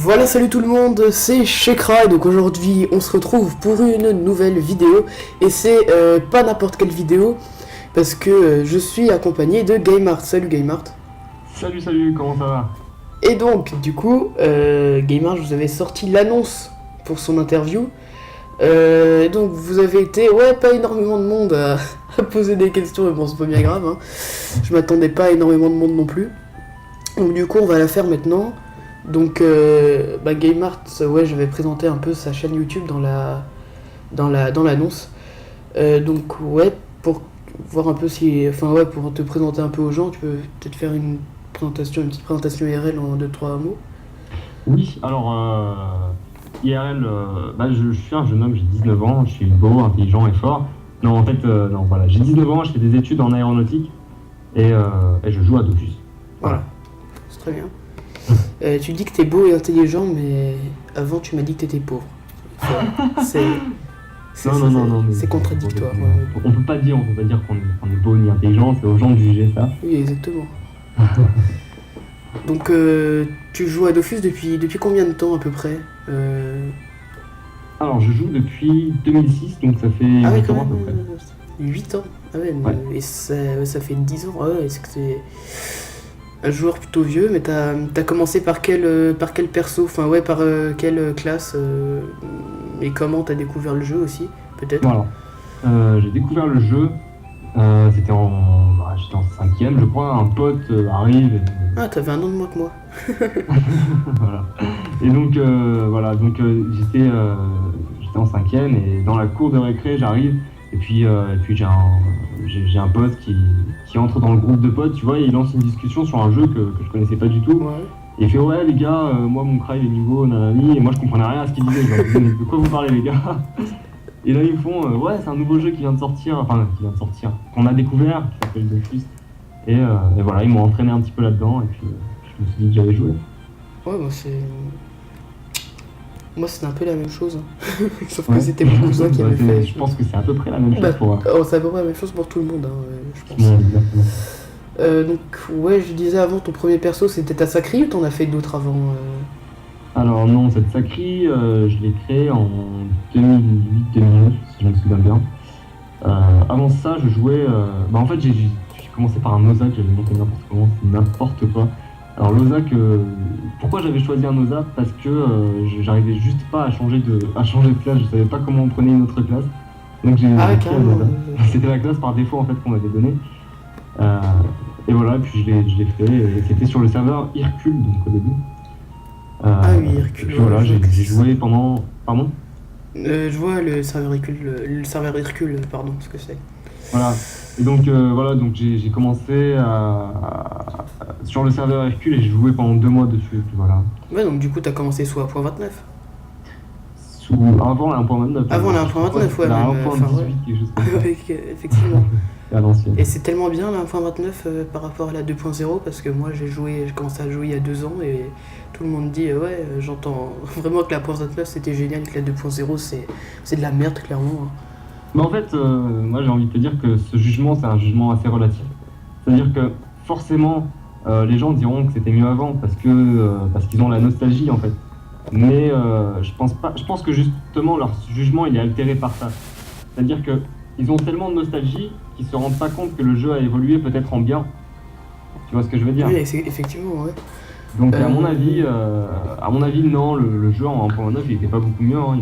Voilà, salut tout le monde, c'est Shekra et donc aujourd'hui on se retrouve pour une nouvelle vidéo et c'est pas n'importe quelle vidéo parce que je suis accompagné de Gaimart. Salut Gaimart. Salut, comment ça va? Et donc du coup, Gaimart, je vous avais sorti l'annonce pour son interview. Donc vous avez été, pas énormément de monde à poser des questions, mais bon c'est pas bien grave, hein. Je m'attendais pas à énormément de monde non plus. Donc du coup on va la faire maintenant. Donc, Gaimart, j'avais présenté un peu sa chaîne YouTube dans l'annonce. Donc, pour voir un peu pour te présenter un peu aux gens, tu peux peut-être faire une petite présentation IRL en 2-3 mots. Oui, alors, IRL, je suis un jeune homme, j'ai 19 ans, je suis beau, intelligent et fort. Non, en fait, non, voilà, j'ai 19 ans, je fais des études en aéronautique et je joue à Dofus. Voilà, c'est très bien. Tu dis que t'es beau et intelligent, mais avant tu m'as dit que t'étais pauvre. Non, c'est contradictoire. On peut pas dire qu'on est beau ni intelligent, c'est aux gens de juger ça. Oui, exactement. Donc, tu joues à Dofus depuis combien de temps à peu près Alors, je joue depuis 2006, donc ça fait 8 ans à peu près. 8 ans. Ah ouais. Et ça fait 10 ans. Ah ouais, c'est que c'est un joueur plutôt vieux, mais t'as commencé par quel perso, par quelle classe, et comment t'as découvert le jeu aussi, peut-être. Alors, j'ai découvert le jeu, j'étais en 5ème, je crois, un pote arrive et... Ah, t'avais un an de moins que moi. Voilà. Et donc, j'étais en 5ème et dans la cour de récré, j'arrive. Et puis j'ai un pote qui entre dans le groupe de potes, tu vois, et il lance une discussion sur un jeu que je connaissais pas du tout. Ouais. Et il fait ouais les gars, moi mon cry est niveau nanani, et moi je comprenais rien à ce qu'il disait, genre de quoi vous parlez les gars? Et là ils me font ouais c'est un nouveau jeu qui vient de sortir, qu'on a découvert, qui s'appelle Dofus. Et voilà, ils m'ont entraîné un petit peu là-dedans et puis je me suis dit que j'allais jouer. Ouais, moi c'était un peu la même chose, hein. Sauf que c'était mon cousin qui avait fait. Je pense que c'est à peu près la même chose pour... c'est à peu près la même chose pour tout le monde, hein, je pense. Ouais, exactement. Donc je disais avant, ton premier perso c'était ta Sakri ou t'en as fait d'autres avant Alors non, cette Sakri, je l'ai créée en 2008-2009, si je me souviens bien. Avant ça, je jouais... en fait, j'ai commencé par un Ozak, j'avais monté n'importe quoi. Alors l'Ozak, pourquoi j'avais choisi un Ozak? Parce que j'arrivais juste pas à changer de classe, je savais pas comment on prenait une autre classe. Donc j'ai créé un Ozak. C'était la classe par défaut en fait qu'on m'avait donnée. Et voilà, puis je l'ai fait, et c'était sur le serveur Hercule, donc au début. Oui, Hercule. Puis voilà, j'ai joué pendant... Pardon? Je vois le serveur Hercule, pardon, ce que c'est. Voilà, et donc j'ai commencé sur le serveur Hercule et j'ai joué pendant 2 mois dessus, et puis voilà. Ouais, donc du coup t'as commencé sous 1.29. Avant la 1.29. Avant la 1.29, ouais. La 1.18, quelque chose comme ça. Effectivement. À l'ancienne. Et c'est tellement bien la 1.29 par rapport à la 2.0 parce que moi j'ai commencé à jouer il y a 2 ans et tout le monde dit j'entends vraiment que la 1.29 c'était génial et que la 2.0 c'est de la merde clairement, hein. Mais en fait, moi j'ai envie de te dire que ce jugement c'est un jugement assez relatif. C'est-à-dire que forcément les gens diront que c'était mieux avant parce qu'ils ont la nostalgie en fait. Mais je pense que justement leur jugement il est altéré par ça. C'est-à-dire que ils ont tellement de nostalgie qu'ils se rendent pas compte que le jeu a évolué peut-être en bien. Tu vois ce que je veux dire? Oui, effectivement, ouais. Donc à mon avis non, le jeu en 1.9 il était pas beaucoup mieux, hein.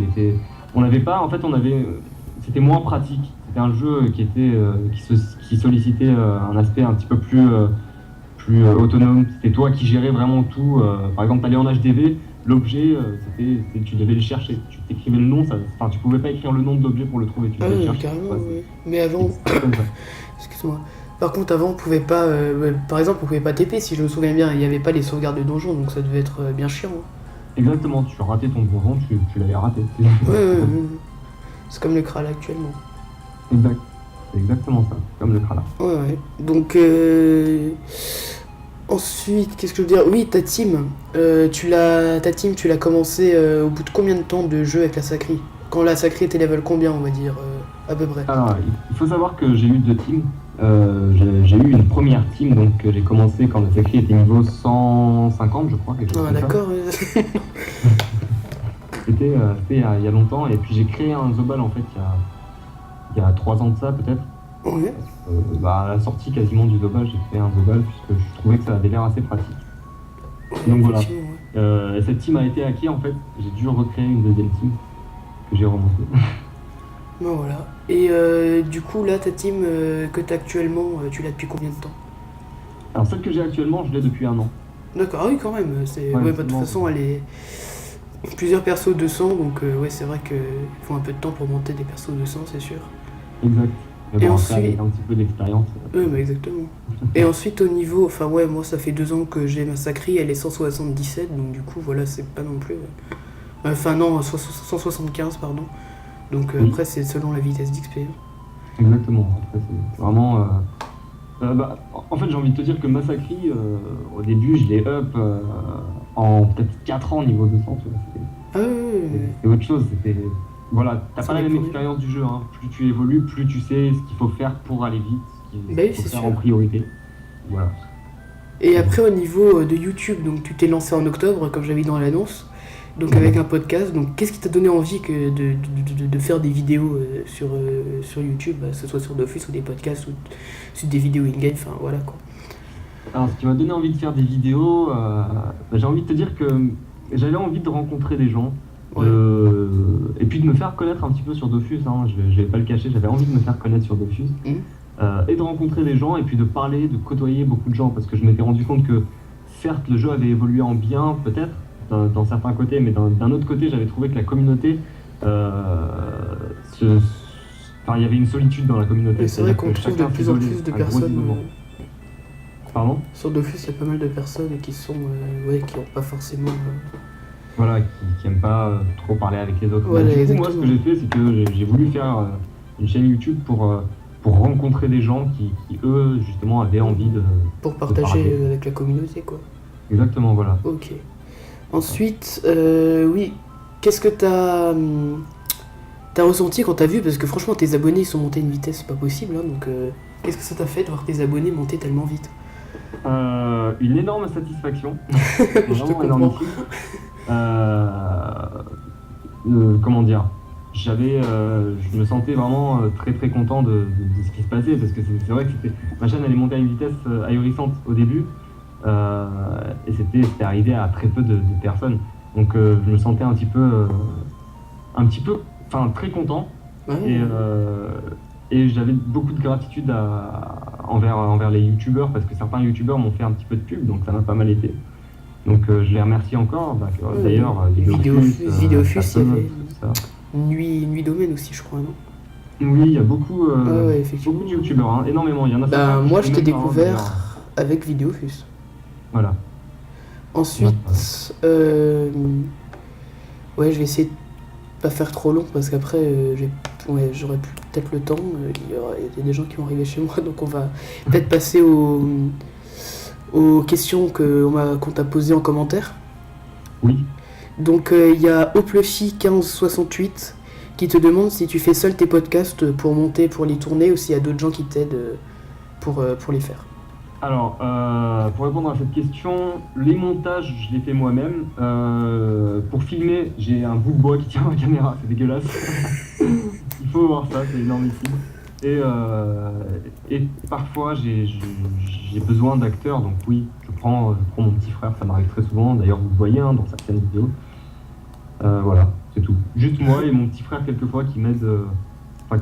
C'était moins pratique. C'était un jeu qui sollicitait un aspect un petit peu plus autonome. C'était toi qui gérais vraiment tout. Par exemple, t'allais en HDV, l'objet, tu devais le chercher. Tu t'écrivais le nom, tu pouvais pas écrire le nom de l'objet pour le trouver. Tu devais le chercher. Carrément, oui. Mais avant, excuse-moi. Par contre, avant, on pouvait pas, par exemple, on pouvait pas TP si je me souviens bien. Il y avait pas les sauvegardes de donjon, donc ça devait être bien chiant, hein. Exactement. Tu ratais ton donjon, tu l'avais raté. Ouais. C'est comme le Kral actuellement. Exact. C'est exactement ça, comme le Kral. Ouais. Donc, ensuite, qu'est-ce que je veux dire? Oui, ta team, tu l'as commencé au bout de combien de temps de jeu avec la Sakri? Quand la Sakri était level combien, on va dire, à peu près? Alors, il faut savoir que j'ai eu 2 teams. j'ai eu une première team, donc j'ai commencé quand le Sacri était niveau 150, je crois. Quelque chose Ah, comme ça. d'accord. C'était il y a longtemps, et puis j'ai créé un Zobal en fait il y a 3 ans de ça peut-être. Ouais. À la sortie quasiment du Zobal, j'ai créé un Zobal puisque je trouvais que ça avait l'air assez pratique. Donc voilà. Effectivement, ouais. Cette team a été hackée en fait, j'ai dû recréer une deuxième team que j'ai remontée. Bon, voilà. Et du coup, là, ta team que t'as actuellement, tu l'as depuis combien de temps? Alors celle que j'ai actuellement, je l'ai depuis 1 an. D'accord, ah oui, quand même. Ouais, Ouais, bah, de toute façon, elle est. Plusieurs persos 200, donc ouais, c'est vrai qu'il faut un peu de temps pour monter des persos 200, c'est sûr. Exact. Mais Et bon, après, ensuite. avec un petit peu d'expérience. Oui, bah exactement. Et ensuite, au niveau. Enfin, ouais, moi, ça fait 2 ans que j'ai ma Sacri, elle est 177, donc du coup, voilà, c'est pas non plus. Enfin, non, 175, pardon. Donc Oui. après, c'est selon la vitesse d'XP. Exactement. Après, c'est vraiment. En fait, j'ai envie de te dire que Massacri, au début, je l'ai up en peut-être 4 ans niveau 200. Tu vois, Ah ouais, c'était autre chose. C'était. Voilà, t'as Ça pas la même dépend. expérience du jeu. Hein. Plus tu évolues, plus tu sais ce qu'il faut faire pour aller vite, ce Bah oui, qu'il faut c'est faire sûr. en priorité. Voilà. Et après, au niveau de YouTube, donc tu t'es lancé en octobre, comme j'avais dit dans l'annonce, donc avec un podcast. Donc qu'est-ce qui t'a donné envie de faire des vidéos sur YouTube, bah, que ce soit sur Dofus ou des podcasts ou sur des vidéos in-game, enfin voilà quoi. Alors, ce qui m'a donné envie de faire des vidéos, j'ai envie de te dire que j'avais envie de rencontrer des gens. Ouais. Et puis de me faire connaître un petit peu sur Dofus, hein, je vais pas le cacher, j'avais envie de me faire connaître sur Dofus. Et de rencontrer des gens et puis de parler, de côtoyer beaucoup de gens parce que je m'étais rendu compte que certes le jeu avait évolué en bien peut-être dans certains côtés, mais d'un autre côté j'avais trouvé que la communauté, il y avait une solitude dans la communauté. Et c'est vrai C'est-à-dire qu'on que trouve de chacun plus en s'isolait plus de à gros personnes. isolement. Pardon? Sur Dofus, il y a pas mal de personnes qui sont. Ouais, qui n'ont pas forcément. Voilà, qui aiment pas trop parler avec les autres. Voilà, Du coup, moi, ce exactement. que j'ai fait, c'est que j'ai voulu faire une chaîne YouTube pour rencontrer des gens qui, eux, justement, avaient envie de Pour partager parler. avec la communauté, quoi. Exactement, voilà. Ok. Ensuite, oui, qu'est-ce que t'as ressenti quand t'as vu? Parce que franchement, tes abonnés ils sont montés à une vitesse pas possible, hein, donc qu'est-ce que ça t'a fait de voir tes abonnés monter tellement vite? Une énorme satisfaction. Je te Vraiment comprends. énormissime. Comment dire? Je me sentais vraiment très très content de ce qui se passait parce que c'est vrai que ma chaîne elle est montée à une vitesse ahurissante au début et c'était arrivé à très peu de personnes. Donc je me sentais un petit peu, enfin très content Ouais. et j'avais beaucoup de gratitude envers les youtubeurs parce que certains youtubeurs m'ont fait un petit peu de pub donc ça m'a pas mal été. Donc je les remercie encore. D'ailleurs, Vidéofus, il y avait tout ça. Nuit Domaine aussi, je crois, non? Oui, il y a beaucoup, Ouais, effectivement. beaucoup de youtubeurs, hein, énormément. Il y en a Bah, certains que moi je je t'ai connais même pas, découvert d'ailleurs. avec Vidéofus. Voilà. Ensuite, ouais, je vais essayer de pas faire trop long parce qu'après, j'aurai plus peut-être le temps. Il y a des gens qui vont arriver chez moi, donc on va peut-être passer aux questions qu'on t'a posées en commentaire. Oui. Donc il y a Oplefi1568 qui te demande si tu fais seul tes podcasts pour monter, pour les tourner, ou s'il y a d'autres gens qui t'aident pour les faire. Alors, pour répondre à cette question, les montages, je les fais moi-même. Pour filmer, j'ai un bout de bois qui tient ma caméra, c'est dégueulasse. Il faut voir ça, c'est énormissime. Et parfois, j'ai besoin d'acteurs, donc oui, je prends mon petit frère, ça m'arrive très souvent. D'ailleurs, vous le voyez hein, dans certaines vidéos. Voilà, c'est tout. Juste moi et mon petit frère, quelquefois, qui m'aide,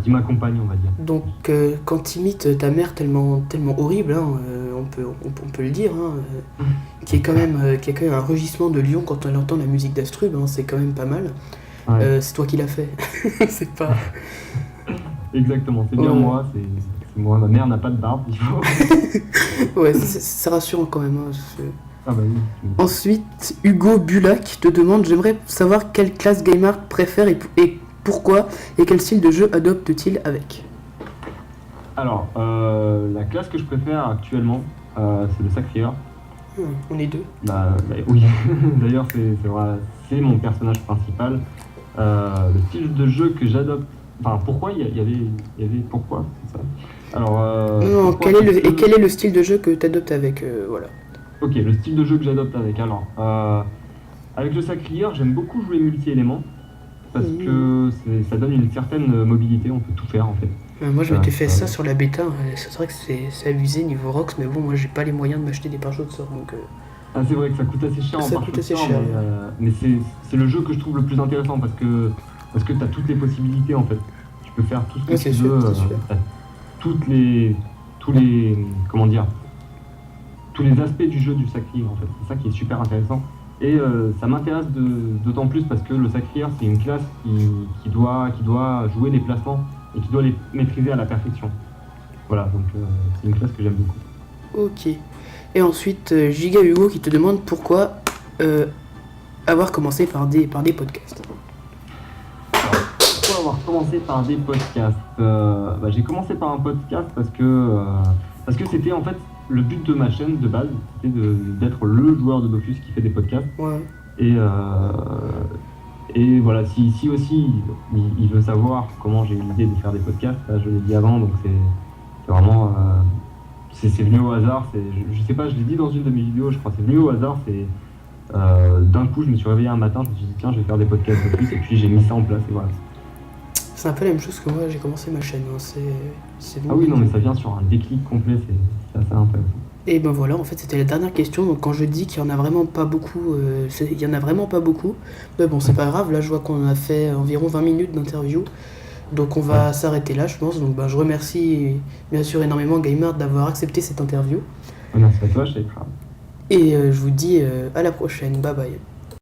qui m'accompagne, on va dire. Donc quand t'imites ta mère tellement horrible, hein, on peut le dire, hein, qui a quand même un rugissement de lion quand on entend la musique d'Astrub, hein, c'est quand même pas mal. Ouais. C'est toi qui l'as fait. C'est pas. Exactement, c'est bien Ouais. moi, c'est moi. Ma mère n'a pas de barbe, il faut. Ouais, c'est rassurant quand même. Hein, Ah bah oui. Ensuite, Hugo Bulac te demande: j'aimerais savoir quelle classe Gamer préfère et pourquoi, et quel style de jeu adopte-t-il avec? Alors, la classe que je préfère actuellement, c'est le Sacrieur. On est deux. Oui, d'ailleurs c'est mon personnage principal. Le style de jeu que j'adopte, enfin pourquoi il y avait pourquoi, c'est ça. Alors, Non, pourquoi quel est Parce que- quel est le style de jeu que tu adoptes avec voilà. Ok, le style de jeu que j'adopte avec. Alors, avec le Sacrier, j'aime beaucoup jouer multi-éléments parce que ça donne une certaine mobilité, on peut tout faire en fait. Moi, je m'étais fait ça ouais. sur la bêta. C'est vrai que c'est abusé niveau Rox, mais bon, moi, j'ai pas les moyens de m'acheter des pare-chocs de sort, donc. Ah, c'est vrai que ça coûte assez cher en Ça coûte pare-choc assez sort, cher. mais c'est le jeu que je trouve le plus intéressant parce que tu as toutes les possibilités en fait. Tu peux faire tout ce que Ouais, tu c'est sûr, veux. c'est sûr. T'as tous les comment dire tous les aspects du jeu du Sacrier en fait. C'est ça qui est super intéressant. Et ça m'intéresse d'autant plus parce que le Sacrier c'est une classe qui doit jouer les placements et qui doit les maîtriser à la perfection. Voilà, donc c'est une classe que j'aime beaucoup. Ok. Et ensuite, Giga Hugo qui te demande pourquoi avoir commencé par des podcasts. Pourquoi avoir commencé par des podcasts J'ai commencé par un podcast parce que c'était en fait le but de ma chaîne de base, c'était d'être le joueur de Dofus qui fait des podcasts. Ouais. Et voilà, si aussi il veut savoir comment j'ai eu l'idée de faire des podcasts, là, je l'ai dit avant, donc c'est vraiment c'est venu au hasard. Je sais pas, je l'ai dit dans une de mes vidéos, je crois, c'est venu au hasard. D'un coup, je me suis réveillé un matin, je me suis dit tiens, je vais faire des podcasts Dofus, et puis j'ai mis ça en place et voilà. C'est un peu la même chose que moi, j'ai commencé ma chaîne. C'est Ah oui, non, mais ça vient sur un déclic complet, c'est assez intéressant. Et ben voilà, en fait, c'était la dernière question. Donc, quand je dis qu'il y en a vraiment pas beaucoup, il y en a vraiment pas beaucoup. Mais bon, c'est pas grave. Là, je vois qu'on a fait environ 20 minutes d'interview. Donc, on va s'arrêter là, je pense. Donc, je remercie bien sûr énormément Gamer d'avoir accepté cette interview. Merci à toi, Sheikh. Et je vous dis à la prochaine. Bye bye.